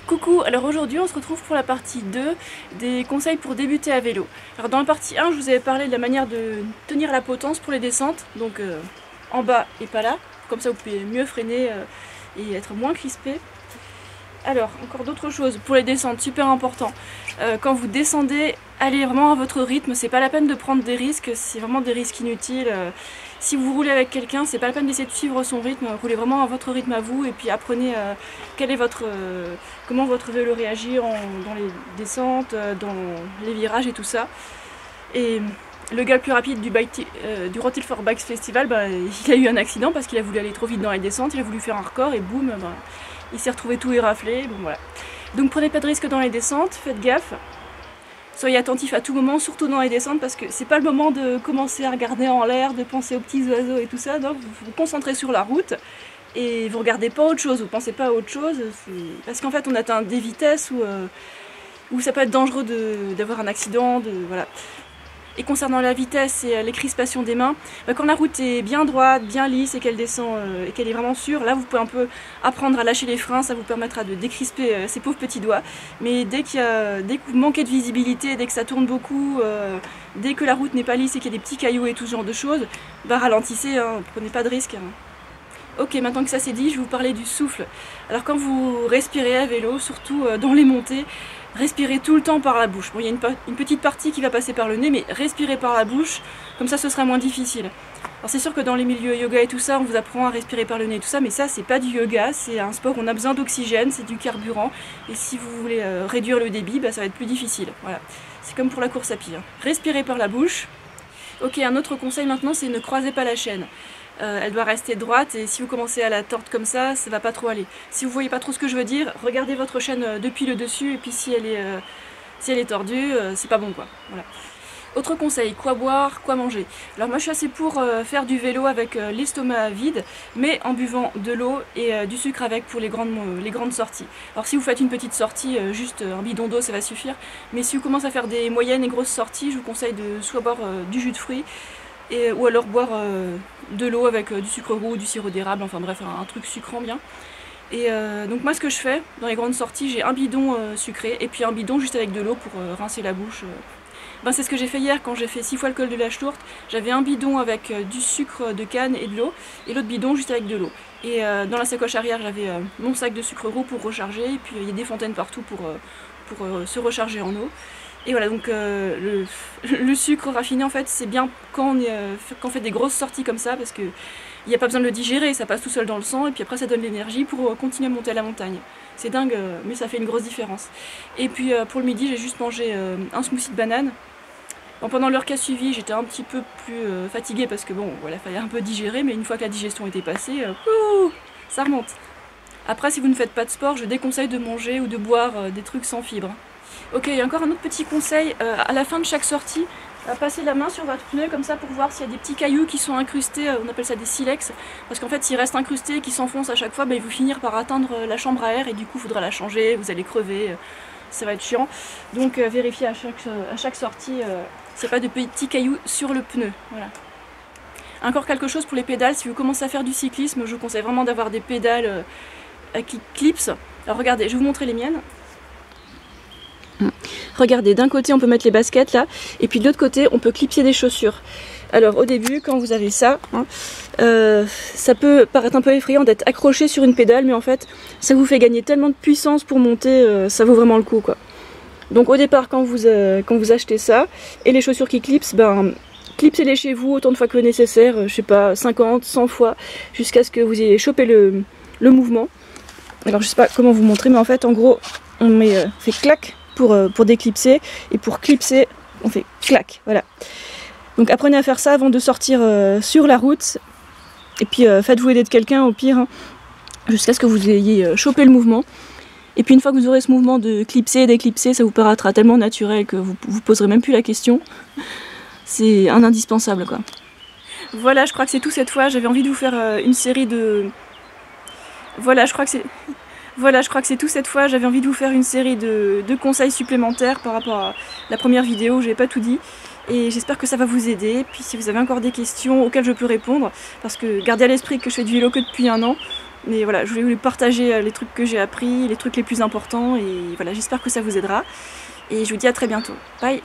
Coucou, alors aujourd'hui on se retrouve pour la partie 2 des conseils pour débuter à vélo. Alors dans la partie 1 je vous avais parlé de la manière de tenir la potence pour les descentes, donc en bas et pas là, comme ça vous pouvez mieux freiner et être moins crispé. Alors encore d'autres choses pour les descentes, super important, quand vous descendez, allez vraiment à votre rythme, c'est pas la peine de prendre des risques, c'est vraiment des risques inutiles. Si vous roulez avec quelqu'un, c'est pas la peine d'essayer de suivre son rythme, roulez vraiment à votre rythme à vous et puis apprenez comment votre vélo réagit dans les descentes, dans les virages et tout ça. Et le gars le plus rapide du Road for Bikes Festival, il a eu un accident parce qu'il a voulu aller trop vite dans les descentes, il a voulu faire un record et boum, il s'est retrouvé tout éraflé, bon voilà. Donc prenez pas de risques dans les descentes, faites gaffe. Soyez attentifs à tout moment, surtout dans les descentes, parce que c'est pas le moment de commencer à regarder en l'air, de penser aux petits oiseaux et tout ça. Non, vous vous concentrez sur la route et vous regardez pas autre chose, vous pensez pas à autre chose. Parce qu'en fait on atteint des vitesses où ça peut être dangereux d'avoir un accident, voilà. Et concernant la vitesse et les crispations des mains, quand la route est bien droite, bien lisse et qu'elle descend et qu'elle est vraiment sûre, là vous pouvez un peu apprendre à lâcher les freins, ça vous permettra de décrisper ces pauvres petits doigts. Mais dès que vous manquez de visibilité, dès que ça tourne beaucoup, dès que la route n'est pas lisse et qu'il y a des petits cailloux et tout ce genre de choses, ralentissez, prenez pas de risques. Ok, maintenant que ça c'est dit, je vais vous parler du souffle. Alors quand vous respirez à vélo, surtout dans les montées, respirez tout le temps par la bouche. Bon, il y a une petite partie qui va passer par le nez, mais respirez par la bouche, comme ça ce sera moins difficile. Alors c'est sûr que dans les milieux yoga et tout ça, on vous apprend à respirer par le nez et tout ça, mais ça c'est pas du yoga, c'est un sport où on a besoin d'oxygène, c'est du carburant, et si vous voulez réduire le débit, ça va être plus difficile. Voilà. C'est comme pour la course à pied. Respirez par la bouche. Ok, un autre conseil maintenant, c'est ne croisez pas la chaîne. Elle doit rester droite et si vous commencez à la tordre comme ça va pas trop aller. Si vous voyez pas trop ce que je veux dire, regardez votre chaîne depuis le dessus et puis si elle est tordue, c'est pas bon quoi. Voilà. Autre conseil, quoi boire, quoi manger. Alors moi je suis assez pour faire du vélo avec l'estomac vide, mais en buvant de l'eau et du sucre avec pour les grandes sorties. Alors si vous faites une petite sortie, juste un bidon d'eau ça va suffire, mais si vous commencez à faire des moyennes et grosses sorties, je vous conseille de soit boire du jus de fruits, ou alors boire de l'eau avec du sucre roux, du sirop d'érable, enfin bref, un truc sucrant bien. Et donc moi ce que je fais dans les grandes sorties, j'ai un bidon sucré et puis un bidon juste avec de l'eau pour rincer la bouche. C'est ce que j'ai fait hier quand j'ai fait 6 fois le col de la Schlurte. J'avais un bidon avec du sucre de canne et de l'eau et l'autre bidon juste avec de l'eau. Et dans la sacoche arrière j'avais mon sac de sucre roux pour recharger et puis il y a des fontaines partout pour se recharger en eau. Et voilà, donc le sucre raffiné en fait c'est bien quand on fait des grosses sorties comme ça parce que il n'y a pas besoin de le digérer, ça passe tout seul dans le sang et puis après ça donne l'énergie pour continuer à monter à la montagne. C'est dingue mais ça fait une grosse différence. Et puis pour le midi j'ai juste mangé un smoothie de banane. Bon, pendant l'heure qui a suivi j'étais un petit peu plus fatiguée parce que bon voilà, fallait un peu digérer, mais une fois que la digestion était passée, ça remonte. Après si vous ne faites pas de sport, je déconseille de manger ou de boire des trucs sans fibres. Ok, il y a encore un autre petit conseil, à la fin de chaque sortie, passez la main sur votre pneu comme ça pour voir s'il y a des petits cailloux qui sont incrustés, on appelle ça des silex, parce qu'en fait s'ils restent incrustés et qu'ils s'enfoncent à chaque fois, ils vont finir par atteindre la chambre à air et du coup il faudra la changer, vous allez crever, ça va être chiant. Donc vérifiez à chaque sortie s'il n'y a pas de petits cailloux sur le pneu. Voilà. Encore quelque chose pour les pédales, si vous commencez à faire du cyclisme, je vous conseille vraiment d'avoir des pédales qui clipsent. Alors regardez, je vais vous montrer les miennes. Regardez, d'un côté on peut mettre les baskets là, et puis de l'autre côté on peut clipser des chaussures. Alors au début quand vous avez ça, ça peut paraître un peu effrayant d'être accroché sur une pédale, mais en fait ça vous fait gagner tellement de puissance pour monter, ça vaut vraiment le coup quoi. Donc au départ quand vous achetez ça, et les chaussures qui clipsent, clipsez-les chez vous autant de fois que nécessaire, je sais pas, 50, 100 fois, jusqu'à ce que vous ayez chopé le mouvement. Alors je sais pas comment vous montrer, mais en fait en gros on fait clac pour déclipser, et pour clipser on fait clac, voilà. Donc apprenez à faire ça avant de sortir sur la route, et puis faites-vous aider de quelqu'un au pire, jusqu'à ce que vous ayez chopé le mouvement. Et puis une fois que vous aurez ce mouvement de clipser et déclipser, ça vous paraîtra tellement naturel que vous vous poserez même plus la question. C'est un indispensable quoi. Voilà, je crois que c'est tout cette fois, j'avais envie de vous faire une série de... Voilà, je crois que c'est tout cette fois, j'avais envie de vous faire une série de conseils supplémentaires par rapport à la première vidéo où j'avais pas tout dit. Et j'espère que ça va vous aider. Puis si vous avez encore des questions auxquelles je peux répondre, parce que gardez à l'esprit que je fais du vélo que depuis un an, Mais voilà, je voulais vous partager les trucs que j'ai appris, les trucs les plus importants, et voilà, j'espère que ça vous aidera. Et je vous dis à très bientôt. Bye!